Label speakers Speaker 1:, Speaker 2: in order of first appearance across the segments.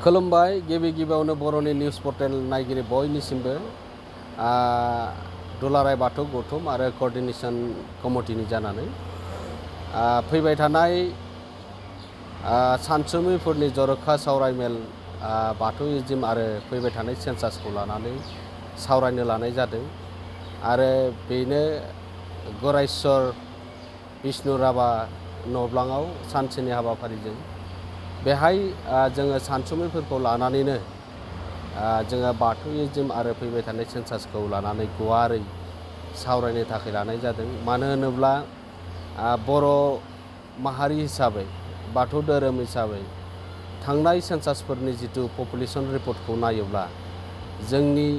Speaker 1: खुलुमबाय गिबि गिबियावनो बर'नि निउस पर्टेल नायगिरि बयनिसिमबो दुलाराय बाथौ गौथुम आरो कोअर्डिनेशन कमिटिनि जानानै फैबाय थानाय सानसुमैफोरनि जर'खा सावरायमेल बाथौइज्म आरो फैबाय थानाय सेन्सासखौ लानानै सावरायनो लानाय जादों आरो बेनो गरायस्वर बिष्णु राभा नब्लाङाव सानसेनि हाबाफारिजों बेहाय जोङो सानसुमैफोरखौ लानानैनो जोङो बाथौइज्म आरो फैबाय थानाय सेन्सासखौ लानानै गुवारै सावरायनो थाखाय लानाय जादों। मानो होनोब्ला बर' माहारि हिसाबै बाथौ धोरोम हिसाबै थांनाय सेन्सासफोरनि जिथु पपुलेसन रिपर्टखौ नायोब्ला जोंनि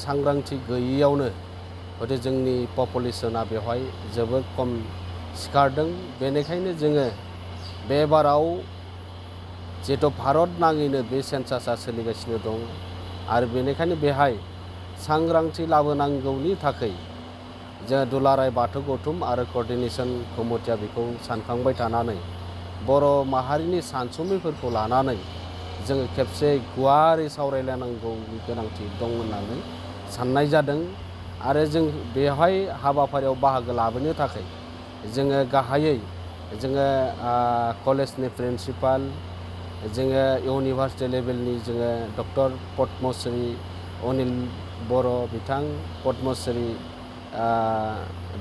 Speaker 1: सांग्रांथि गैयैयावनो हयथ' जोंनि पपुलेसना बेवहाय जोबोद खम सिखारदों। बेनिखायनो जोङो बे बाराव जिहेतु भारत नाङैनो बे सेन्सासआ सोलिगासिनो दं आरो बेनिखायनो बेहाय सांग्रांथि लाबोनांगौनि थाखाय जों दुलाराय बाथौ गौथुम आरो कोअर्डिनेशन कमिटिया बेखौ सानखांबाय थानानै बर' माहारिनि सानसुमैफोरखौ लानानै जोङो खेबसे गुवारै सावरायलायनांगौनि गोनांथि दं होननानै साननाय जादों आरो जों बेवहाय हाबाफारियाव बाहागो लाबोनो थाखाय जोङो गाहायै जोङो कलेजनि प्रिन्सिपाल जोङो इउनिभार्सिटि लेभेलनि जोङो डक्टर पद्मश्री अनिल बर' बिथां पद्मश्री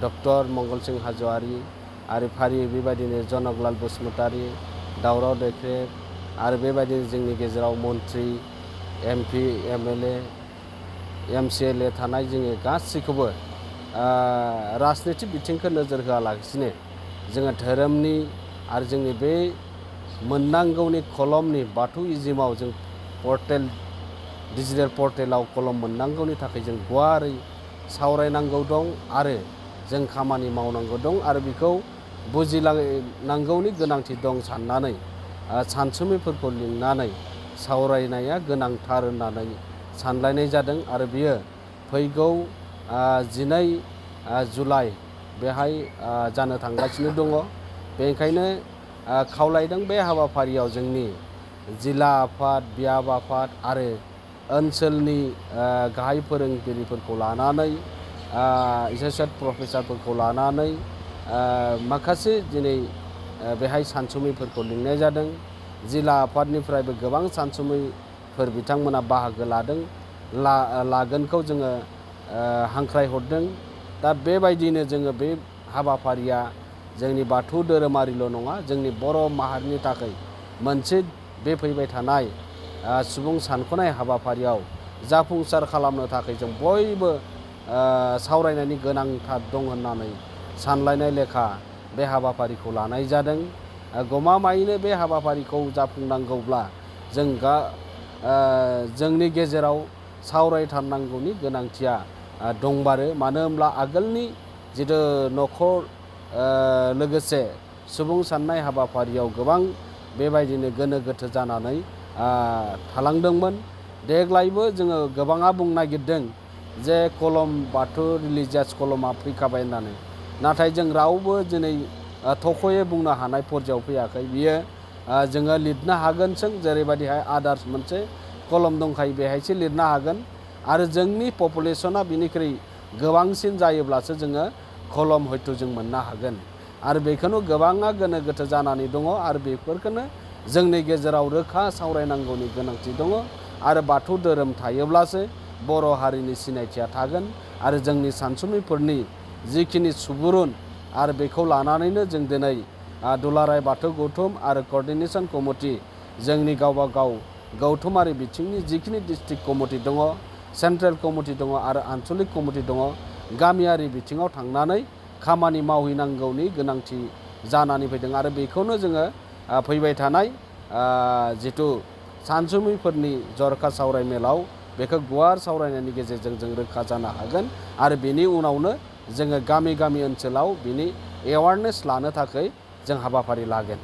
Speaker 1: डक्टर मंगल सिं हाज'वारि आरो फारियै बेबायदिनो जनकलाल बसुमतारी दावराव दैख्रेब आरो बेबायदिनो जोंनि गेजेराव मन्त्रि MP MLA MCLA थानाय जोङो गासैखौबो राजनितिक बिथिंखौ नोजोर होआलासिनो जोङो धोरोमनि आरो जोंनि बे मोननांगौनि कलमनि बाथौइज्मआव जों पर्टेल डिजिटेल पर्टेलाव कलम मोननांगौनि थाखाय जों गुवारै सावरायनांगौ दं आरो जों खामानि मावनांगौ दं आरो बेखौ बुजिलांनांगौनि गोनांथि दं साननानै सानसुमैफोरखौ लिंनानै सावरायनाया गोनांथार होननानै सानलायनाय जादों आरो बियो फैगौ 12 जुलाइ बेहाय जानो थांगासिनो दङ। बेनिखायनो खावलायदों बे हाबाफारियाव जोंनि जिल्ला आफाद बियाब आफाद आरो ओनसोलनि गाहाय फोरोंगिरिफोरखौ लानानै एसोसिएट प्रफेसारफोरखौ लानानै माखासे दिनै बेहाय सानसुमैफोरखौ लिंनाय जादों। जिल्ला आफादनिफ्रायबो गोबां सानसुमैफोर बिथांमोना बाहागो लागोनखौ जोङो हांख्रायहरदों। दा बेबायदिनो जोङो बे हाबाफारिया जोंनि बाथौ धोरोमारिल' नङा जोंनि बर' माहारिनि थाखाय मोनसे बे फैबाय थानाय सुबुं सानख'नाय हाबाफारियाव जाफुंसार खालामनो थाखाय जों बयबो सावरायनायनि गोनांथार दं होननानै सानलायनाय लेखा बे हाबाफारिखौ लानाय जादों। गमामायैनो बे हाबाफारिखौ जाफुंनांगौब्ला जों जोंनि गेजेराव सावरायथारनांगौनि गोनांथिया दंबारो। मानो होनब्ला आगोलनि जिथु न'खर लोगोसे सुबुं साननाय हाबाफारियाव गोबां बेबायदिनो गोनो गोथो जानानै थालांदोंमोन। देग्लायबो जोङो गोबाङा बुंनो नागिरदों जे कलम बाथौ रिलिजियास कलमा फैखाबाय होननानै, नाथाय जों रावबो दिनै थख'यै बुंनो हानाय पर्यायाव फैयाखै। बियो जोङो लिरनो हागोनसों जेरैबायदिहाय आदार्स मोनसे कलम दंखायो बेहायसो लिरनो हागोन आरो जोंनि पपुलेसना बिनिख्रुइ गोबांसिन जायोब्लासो जोङो कलम हयथ' जों मोननो हागोन आरो बेखौनो गोबाङा गोनो गोथो जानानै दङ आरो बेफोरखौनो जोंनि गेजेराव रोखा सावरायनांगौनि गोनांथि दङ आरो बाथौ धोरोम थायोब्लासो बर' हारिनि सिनायथिया थागोन आरो जोंनि सानसुमैफोरनि जिखिनि सुबुरुन आरो बेखौ लानानैनो जों दिनै दुलाराय बाथौ गौथुम आरो कोअर्डिनेशन कमिटि जोंनि गावबा गाव गौथुमारि बिथिंनि जिखिनि डिस्ट्रिक्ट कमिटि दङ, सेन्ट्रेल कमिटि दङ आरो आन्चलिक कमिटि दङ, गामियारि बिथिङाव थांनानै खामानि मावहैनांगौनि गोनांथि जानानै फैदों आरो बेखौनो जोङो फैबाय थानाय जिथु सानसुमैफोरनि जर'खा सावरायमेलाव बेखौ गुवार सावरायनायनि गेजेरजों जों रोखा जानो हागोन आरो बेनि उनावनो जोङो गामि गामि ओनसोलाव बिनि एवारनेस लानो थाखाय जों हाबाफारि लागोन।